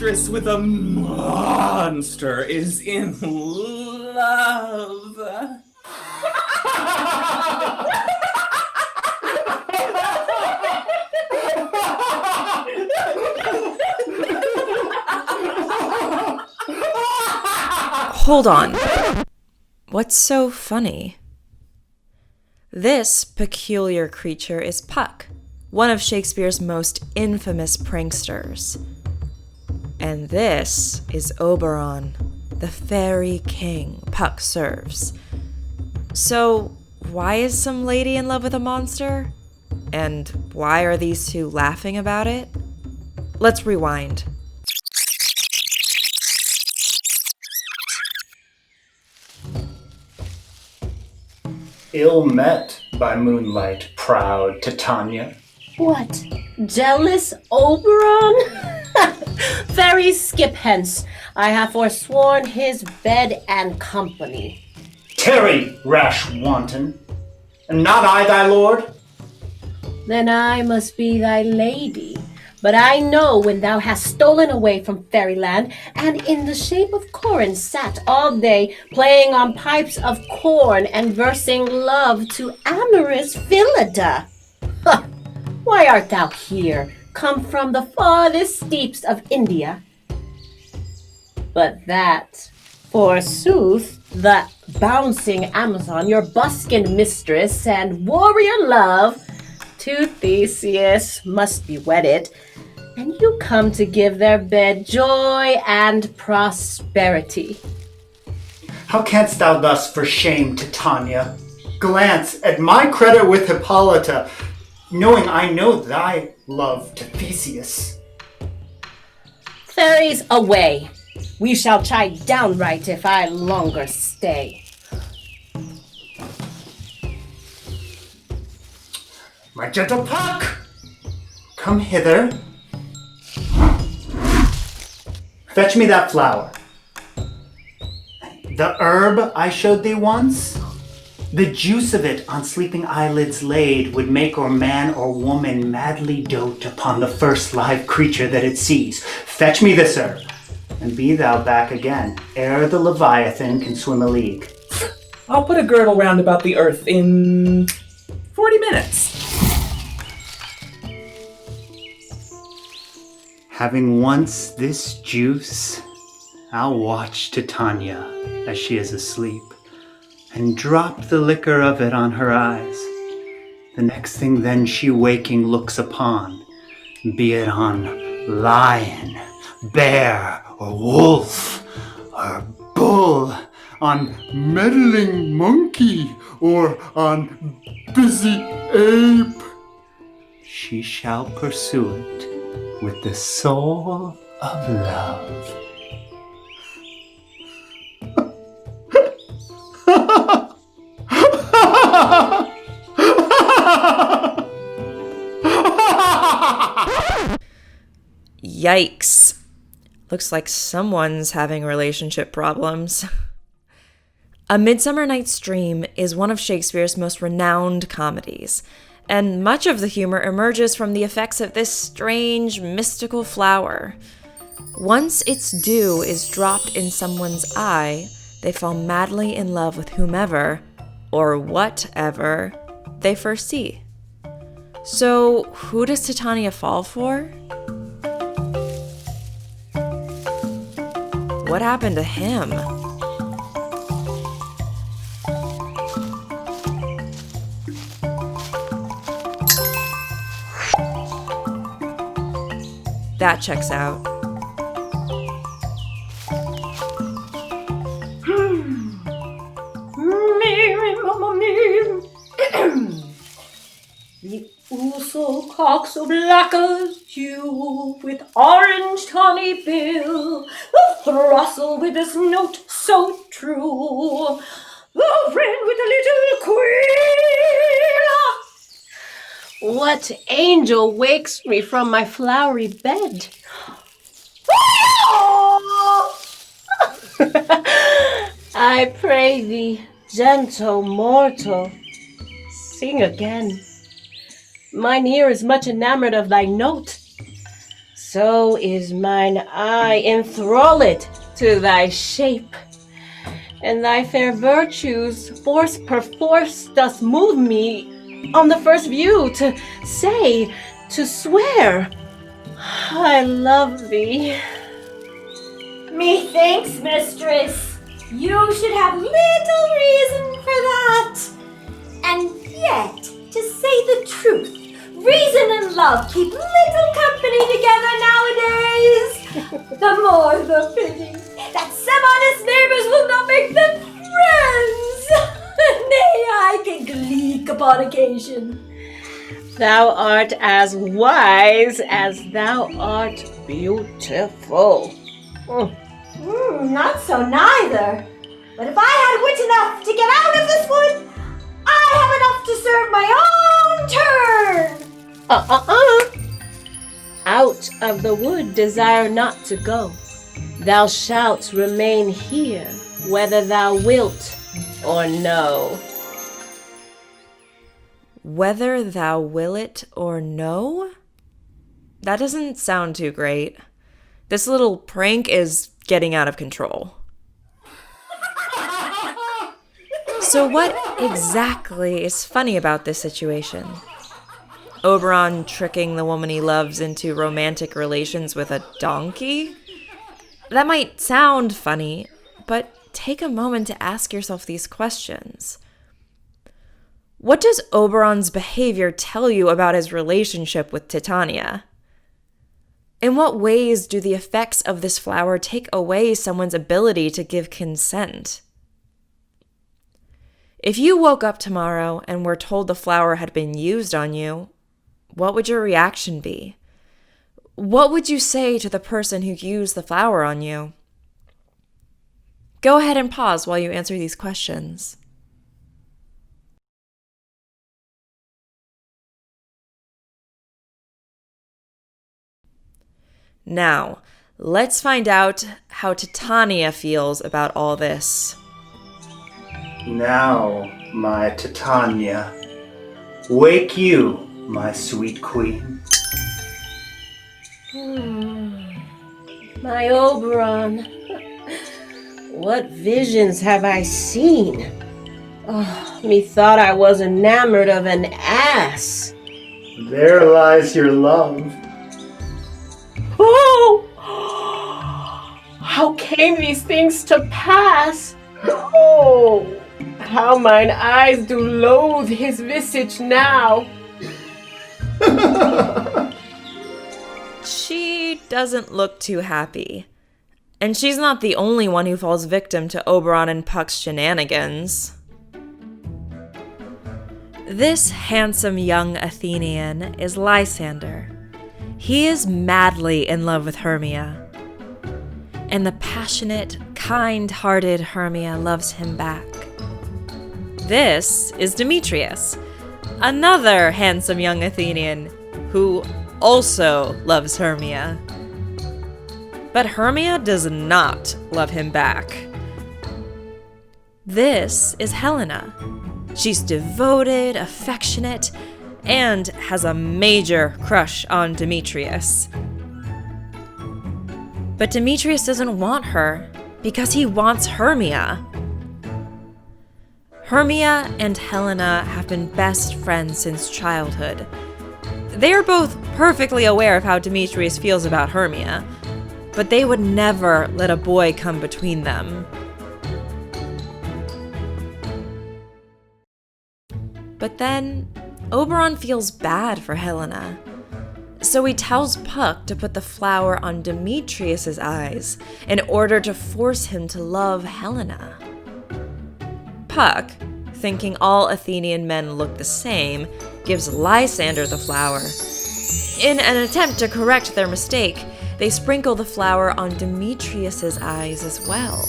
mistress with a monster is in love. Hold on. What's so funny? This peculiar creature is Puck, one of Shakespeare's most infamous pranksters. And this is Oberon, the fairy king Puck serves. So, why is some lady in love with a monster? And why are these two laughing about it? Let's rewind. Ill met by moonlight, proud Titania. What? Jealous Oberon? Fairy, skip hence. I have forsworn his bed and company. Tarry, rash wanton. Am not I thy lord? Then I must be thy lady. But I know when thou hast stolen away from fairyland, and in the shape of Corin sat all day, playing on pipes of corn and versing love to amorous Phillida. Why art thou here, come from the farthest steeps of India? But that, forsooth, the bouncing Amazon, your buskined mistress and warrior love, to Theseus must be wedded, and you come to give their bed joy and prosperity. How canst thou thus for shame, Titania, glance at my credit with Hippolyta, knowing I know thy love to Theseus? Fairies, away! We shall chide downright if I longer stay. My gentle Puck, come hither. Fetch me that flower. The herb I showed thee once, the juice of it on sleeping eyelids laid would make or man or woman madly dote upon the first live creature that it sees. Fetch me this herb, and be thou back again, ere the Leviathan can swim a league. I'll put a girdle round about the earth in 40 minutes. Having once this juice, I'll watch Titania as she is asleep, and drop the liquor of it on her eyes. The next thing then she waking looks upon, be it on lion, bear, or wolf, or bull, on meddling monkey, or on busy ape, she shall pursue it with the soul of love. Yikes. Looks like someone's having relationship problems. A Midsummer Night's Dream is one of Shakespeare's most renowned comedies, and much of the humor emerges from the effects of this strange, mystical flower. Once its dew is dropped in someone's eye, they fall madly in love with whomever, or whatever, they first see. So, who does Titania fall for? What happened to him? That checks out. Mary, Mama, Mary. The Uso cock so black as hue, with orange tawny bill, the throstle with his note so true, the wren with a little quail. What angel wakes me from my flowery bed? I pray thee, gentle mortal, sing again. Mine ear is much enamored of thy note. so is mine eye enthralled to thy shape. And thy fair virtues force perforce doth move me on the first view to say, to swear, I love thee. Methinks, mistress, you should have little reason for that. And yet, to say the truth, reason and love keep little company together nowadays. The more the pity that some honest neighbors will not make them friends. Nay, I can gleek upon occasion. Thou art as wise as thou art beautiful. Not so neither. But if I had wit enough to get out of this wood, I have enough to serve my own turn. Out of the wood desire not to go. Thou shalt remain here, whether thou wilt or no. Whether thou will it or no? That doesn't sound too great. This little prank is getting out of control. So what exactly is funny about this situation? Oberon tricking the woman he loves into romantic relations with a donkey? That might sound funny, but take a moment to ask yourself these questions. What does Oberon's behavior tell you about his relationship with Titania? In what ways do the effects of this flower take away someone's ability to give consent? If you woke up tomorrow and were told the flower had been used on you, what would your reaction be? What would you say to the person who used the flower on you? Go ahead and pause while you answer these questions. Now, let's find out how Titania feels about all this. Now, my Titania, wake you, my sweet queen. My Oberon, what visions have I seen? Oh, methought I was enamored of an ass. There lies your love. Oh! How came these things to pass? Oh, how mine eyes do loathe his visage now. She doesn't look too happy. And she's not the only one who falls victim to Oberon and Puck's shenanigans. This handsome young Athenian is Lysander. He is madly in love with Hermia. And the passionate, kind-hearted Hermia loves him back. This is Demetrius, another handsome young Athenian who also loves Hermia. But Hermia does not love him back. This is Helena. She's devoted, affectionate, and has a major crush on Demetrius. But Demetrius doesn't want her because he wants Hermia. Hermia and Helena have been best friends since childhood. They are both perfectly aware of how Demetrius feels about Hermia, but they would never let a boy come between them. But then, Oberon feels bad for Helena. So he tells Puck to put the flower on Demetrius's eyes in order to force him to love Helena. Puck, thinking all Athenian men look the same, gives Lysander the flower. In an attempt to correct their mistake, they sprinkle the flower on Demetrius's eyes as well.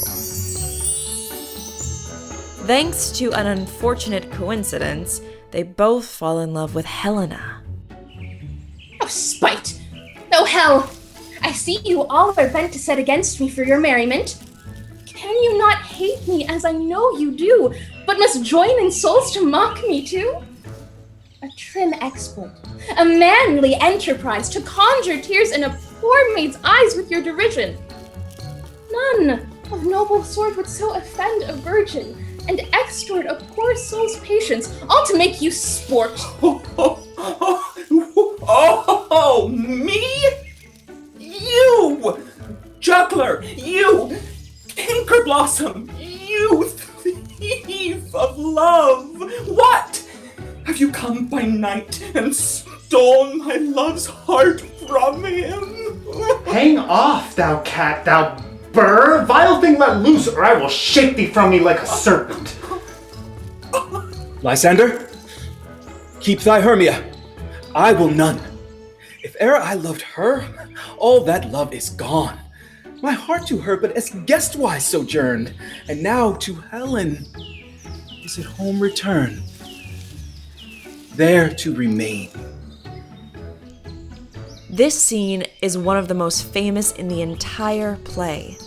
Thanks to an unfortunate coincidence, they both fall in love with Helena. Oh, spite! Oh, hell! I see you all are bent to set against me for your merriment. Can you not hate me as I know you do, but must join in souls to mock me too? A trim exploit, a manly enterprise to conjure tears in a poor maid's eyes with your derision. None of noble sort would so offend a virgin, and extort a poor soul's patience, all to make you sport. Oh, me? You! Juggler! You! Pinker Blossom! You thief of love! What? Have you come by night and stolen my love's heart from him? Hang off, thou cat, thou burr! Vile thing, let loose, or I will shake thee from me like a serpent. Lysander, keep thy Hermia. I will none. If e'er I loved her, all that love is gone. My heart to her but as guestwise sojourned, and now to Helen is at home returned, there to remain. This scene is one of the most famous in the entire play.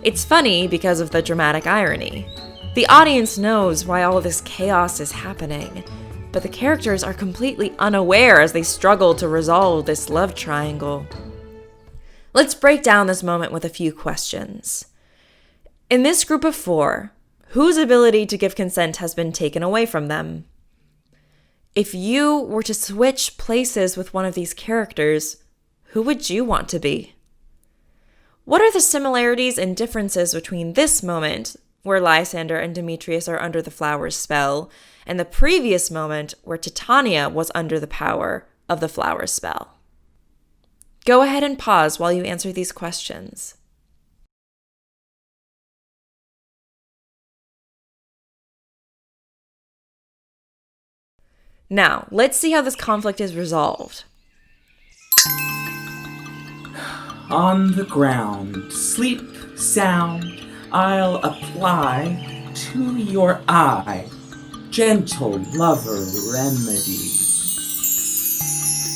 It's funny because of the dramatic irony. The audience knows why all of this chaos is happening, but the characters are completely unaware as they struggle to resolve this love triangle. Let's break down this moment with a few questions. In this group of 4, whose ability to give consent has been taken away from them? If you were to switch places with one of these characters, who would you want to be? What are the similarities and differences between this moment, where Lysander and Demetrius are under the flower's spell, and the previous moment where Titania was under the power of the flower's spell? Go ahead and pause while you answer these questions. Now, let's see how this conflict is resolved. On the ground, sleep sound, I'll apply to your eye gentle lover remedy.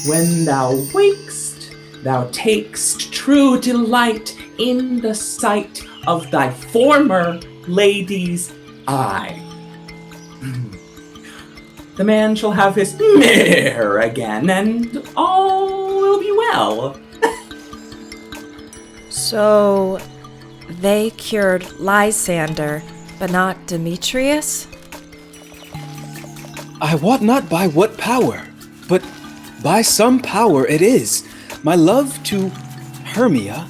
When thou wakest, thou takest true delight in the sight of thy former lady's eye. The man shall have his mare again, and all will be well. So, they cured Lysander, but not Demetrius? I wot not by what power, but by some power it is. My love to Hermia,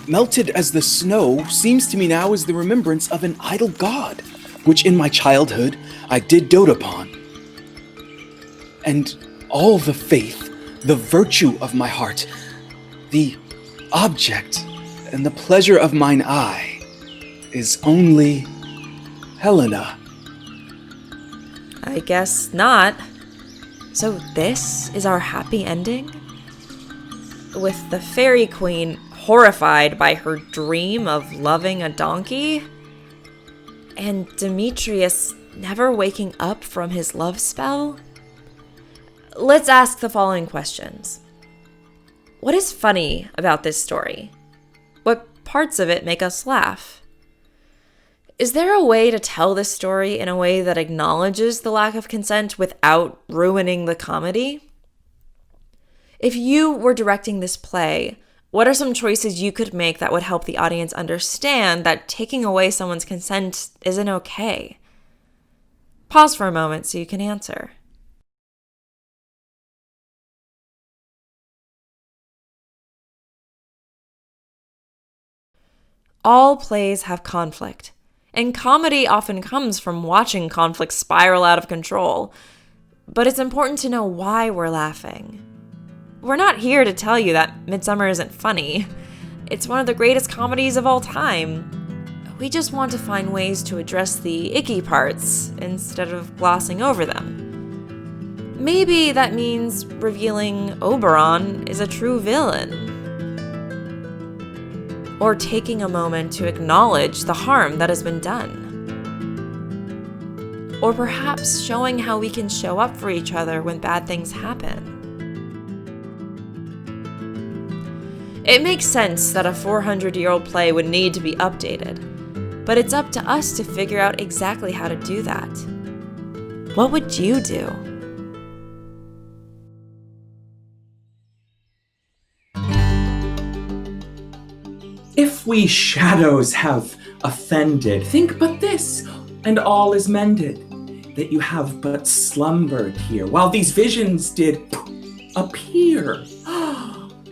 melted as the snow, seems to me now as the remembrance of an idol god, which in my childhood I did dote upon. And all the faith, the virtue of my heart, the object and the pleasure of mine eye is only Helena. I guess not. So this is our happy ending? With the fairy queen horrified by her dream of loving a donkey? And Demetrius never waking up from his love spell? Let's ask the following questions. What is funny about this story? What parts of it make us laugh? Is there a way to tell this story in a way that acknowledges the lack of consent without ruining the comedy? If you were directing this play, what are some choices you could make that would help the audience understand that taking away someone's consent isn't okay? Pause for a moment so you can answer. All plays have conflict, and comedy often comes from watching conflict spiral out of control. But it's important to know why we're laughing. We're not here to tell you that Midsummer isn't funny. It's one of the greatest comedies of all time. We just want to find ways to address the icky parts instead of glossing over them. Maybe that means revealing Oberon is a true villain. Or taking a moment to acknowledge the harm that has been done. Or perhaps showing how we can show up for each other when bad things happen. It makes sense that a 400-year-old play would need to be updated, but it's up to us to figure out exactly how to do that. What would you do? we shadows have offended, think but this, and all is mended, that you have but slumbered here, while these visions did appear.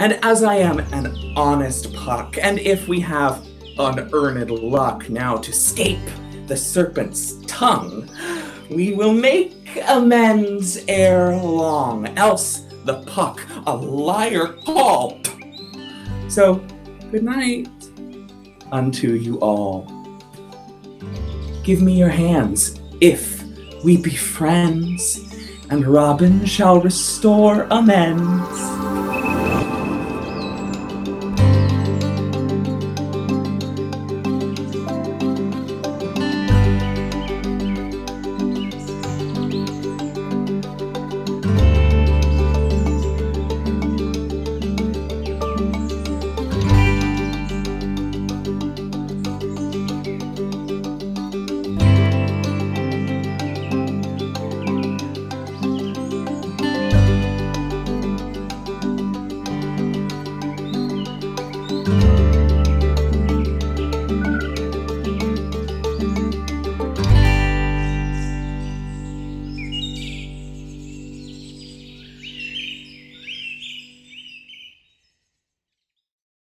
And as I am an honest Puck, and if we have unearned luck now to scape the serpent's tongue, we will make amends ere long, else the Puck a liar call. So, good night unto you all. Give me your hands, if we be friends, and Robin shall restore amends.